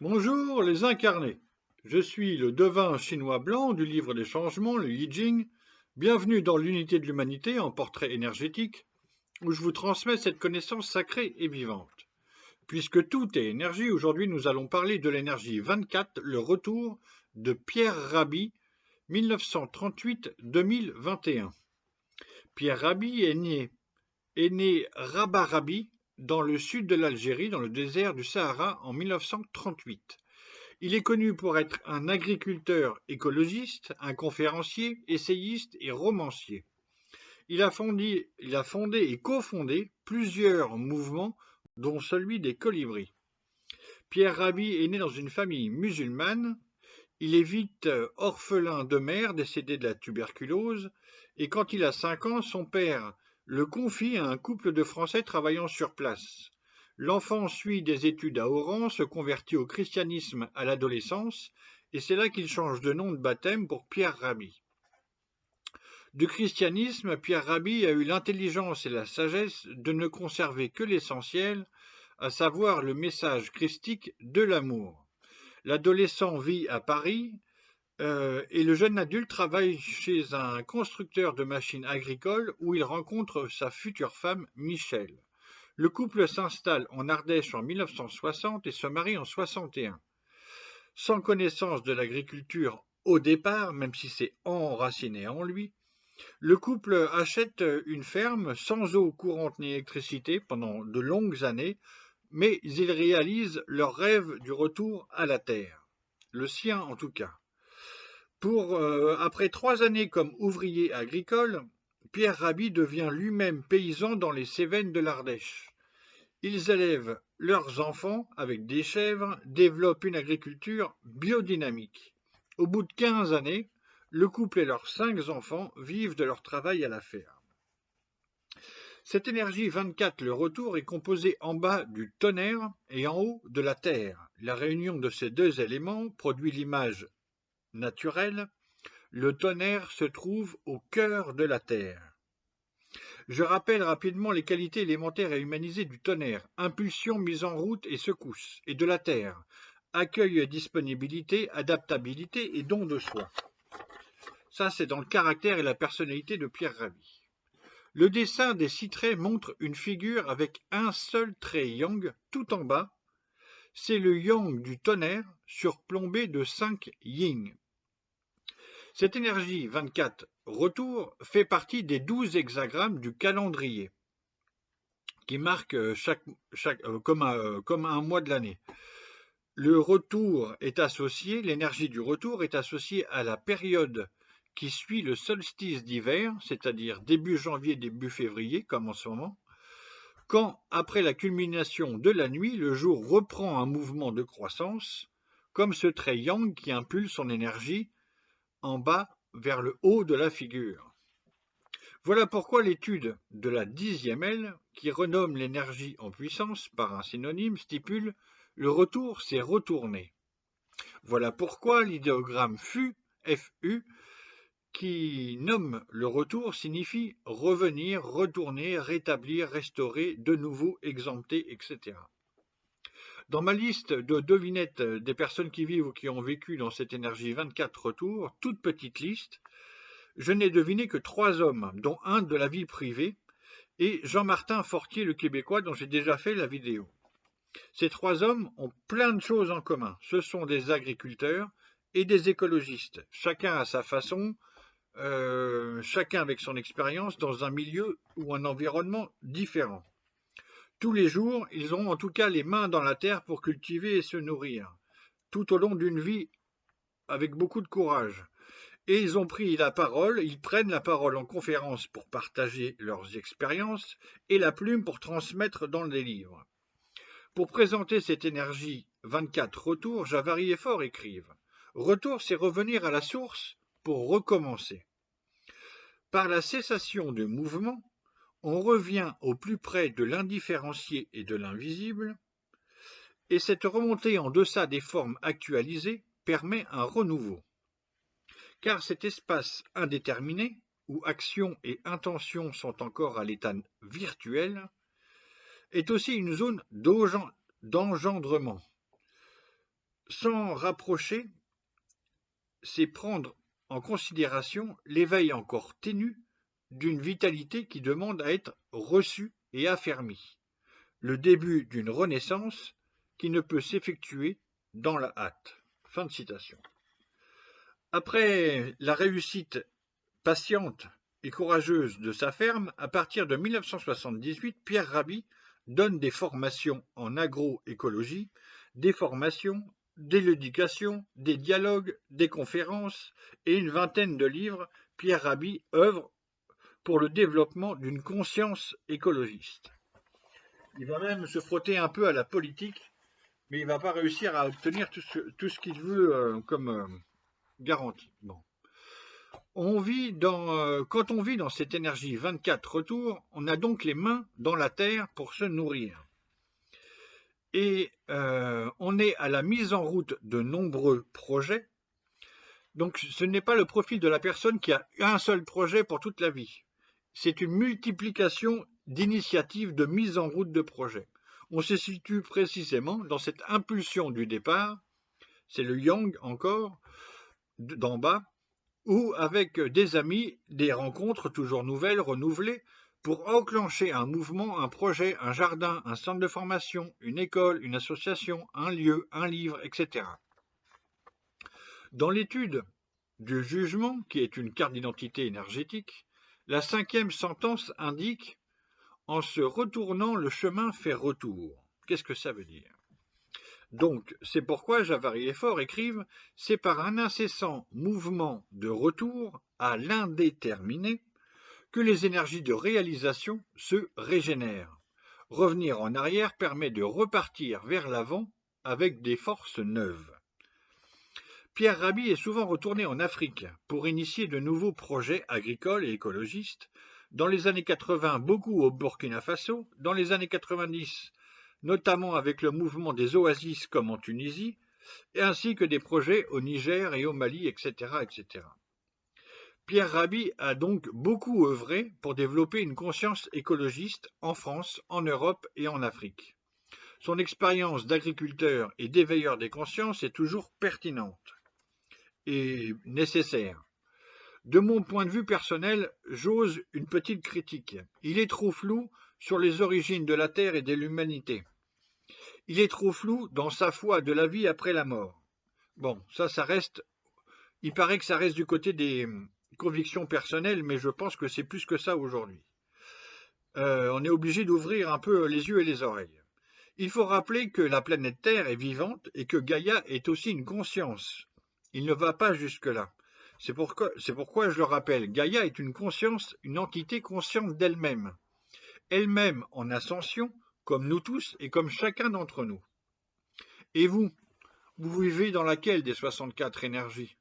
Bonjour les incarnés. Je suis le devin chinois blanc du livre des changements, le Yi Jing. Bienvenue dans l'unité de l'humanité en portrait énergétique, où je vous transmets cette connaissance sacrée et vivante. Puisque tout est énergie, aujourd'hui nous allons parler de l'énergie 24, le retour de Pierre Rabhi, 1938-2021. Pierre Rabhi est né Rabat Rabhi, dans le sud de l'Algérie, dans le désert du Sahara, en 1938. Il est connu pour être un agriculteur écologiste, un conférencier, essayiste et romancier. Il a fondé et cofondé plusieurs mouvements, dont celui des colibris. Pierre Rabhi est né dans une famille musulmane. Il est vite orphelin de mère, décédé de la tuberculose, et quand il a 5 ans, son père le confie à un couple de Français travaillant sur place. L'enfant suit des études à Oran, se convertit au christianisme à l'adolescence, et c'est là qu'il change de nom de baptême pour Pierre Rabhi. Du christianisme, Pierre Rabhi a eu l'intelligence et la sagesse de ne conserver que l'essentiel, à savoir le message christique de l'amour. L'adolescent vit à Paris, et le jeune adulte travaille chez un constructeur de machines agricoles où il rencontre sa future femme, Michel. Le couple s'installe en Ardèche en 1960 et se marie en 61. Sans connaissance de l'agriculture au départ, même si c'est enraciné en lui, le couple achète une ferme sans eau courante ni électricité pendant de longues années, mais ils réalisent leur rêve du retour à la terre. Le sien en tout cas. Après 3 années comme ouvrier agricole, Pierre Rabhi devient lui-même paysan dans les Cévennes de l'Ardèche. Ils élèvent leurs enfants avec des chèvres, développent une agriculture biodynamique. Au bout de 15 années, le couple et leurs 5 enfants vivent de leur travail à la ferme. Cette énergie 24, le retour, est composée en bas du tonnerre et en haut de la terre. La réunion de ces deux éléments produit l'image naturelle. Le tonnerre se trouve au cœur de la terre. Je rappelle rapidement les qualités élémentaires et humanisées du tonnerre: impulsion, mise en route et secousse, et de la terre: accueil et disponibilité, adaptabilité et don de soi. Ça, c'est dans le caractère et la personnalité de Pierre Rabhi. Le dessin des 6 traits montre une figure avec un seul trait yang tout en bas. C'est le yang du tonnerre surplombé de 5 yin. Cette énergie 24 retour fait partie des 12 hexagrammes du calendrier, qui marque comme un mois de l'année. L'énergie du retour est associée à la période qui suit le solstice d'hiver, c'est-à-dire début janvier, début février, comme en ce moment, quand, après la culmination de la nuit, le jour reprend un mouvement de croissance, comme ce trait yang qui impulse son énergie en bas vers le haut de la figure. Voilà pourquoi l'étude de la 10e aile, qui renomme l'énergie en puissance par un synonyme, stipule le retour s'est retourné. Voilà pourquoi l'idéogramme FU, qui nomme le retour, signifie revenir, retourner, rétablir, restaurer, de nouveau exempter, etc. Dans ma liste de devinettes des personnes qui vivent ou qui ont vécu dans cette énergie 24 retours, toute petite liste, je n'ai deviné que 3 hommes, dont un de la vie privée, et Jean-Martin Fortier, le Québécois, dont j'ai déjà fait la vidéo. Ces 3 hommes ont plein de choses en commun. Ce sont des agriculteurs et des écologistes, chacun à sa façon, chacun avec son expérience, dans un milieu ou un environnement différent. Tous les jours, ils ont en tout cas les mains dans la terre pour cultiver et se nourrir, tout au long d'une vie avec beaucoup de courage. Et ils prennent la parole en conférence pour partager leurs expériences et la plume pour transmettre dans des livres. Pour présenter cette énergie 24 retour, Javary et Faure écrivent: retour, c'est revenir à la source pour recommencer. Par la cessation du mouvement, on revient au plus près de l'indifférencié et de l'invisible, et cette remontée en deçà des formes actualisées permet un renouveau. Car cet espace indéterminé, où action et intention sont encore à l'état virtuel, est aussi une zone d'engendrement. S'en rapprocher, c'est prendre en considération l'éveil encore ténu d'une vitalité qui demande à être reçue et affermie, le début d'une renaissance qui ne peut s'effectuer dans la hâte. Fin de citation. Après la réussite patiente et courageuse de sa ferme, à partir de 1978, Pierre Rabhi donne des formations en agroécologie, des formations, de l'éducation, des dialogues, des conférences et une vingtaine de livres. Pierre Rabhi œuvre pour le développement d'une conscience écologiste. Il va même se frotter un peu à la politique, mais il ne va pas réussir à obtenir tout ce qu'il veut comme garantie. Bon. Quand on vit dans cette énergie 24 retours, on a donc les mains dans la terre pour se nourrir. Et on est à la mise en route de nombreux projets. Donc ce n'est pas le profil de la personne qui a un seul projet pour toute la vie. C'est une multiplication d'initiatives de mise en route de projets. On se situe précisément dans cette impulsion du départ, c'est le yang encore, d'en bas, ou avec des amis, des rencontres toujours nouvelles, renouvelées, pour enclencher un mouvement, un projet, un jardin, un centre de formation, une école, une association, un lieu, un livre, etc. Dans l'étude du jugement, qui est une carte d'identité énergétique, la 5e sentence indique « En se retournant, le chemin fait retour ». Qu'est-ce que ça veut dire ? Donc, c'est pourquoi Javary et Faure écrivent « C'est par un incessant mouvement de retour à l'indéterminé que les énergies de réalisation se régénèrent. Revenir en arrière permet de repartir vers l'avant avec des forces neuves. » Pierre Rabhi est souvent retourné en Afrique pour initier de nouveaux projets agricoles et écologistes. Dans les années 80, beaucoup au Burkina Faso. Dans les années 90, notamment avec le mouvement des oasis comme en Tunisie, ainsi que des projets au Niger et au Mali, etc. etc. Pierre Rabhi a donc beaucoup œuvré pour développer une conscience écologiste en France, en Europe et en Afrique. Son expérience d'agriculteur et d'éveilleur des consciences est toujours pertinente et nécessaire. De mon point de vue personnel, j'ose une petite critique. Il est trop flou sur les origines de la Terre et de l'humanité. Il est trop flou dans sa foi de la vie après la mort. Bon, ça reste, il paraît que ça reste du côté des convictions personnelles, mais je pense que c'est plus que ça aujourd'hui. On est obligé d'ouvrir un peu les yeux et les oreilles. Il faut rappeler que la planète Terre est vivante et que Gaïa est aussi une conscience. Il ne va pas jusque-là. C'est pourquoi je le rappelle, Gaïa est une conscience, une entité consciente d'elle-même. Elle-même en ascension, comme nous tous et comme chacun d'entre nous. Et vous vivez dans laquelle des 64 énergies ?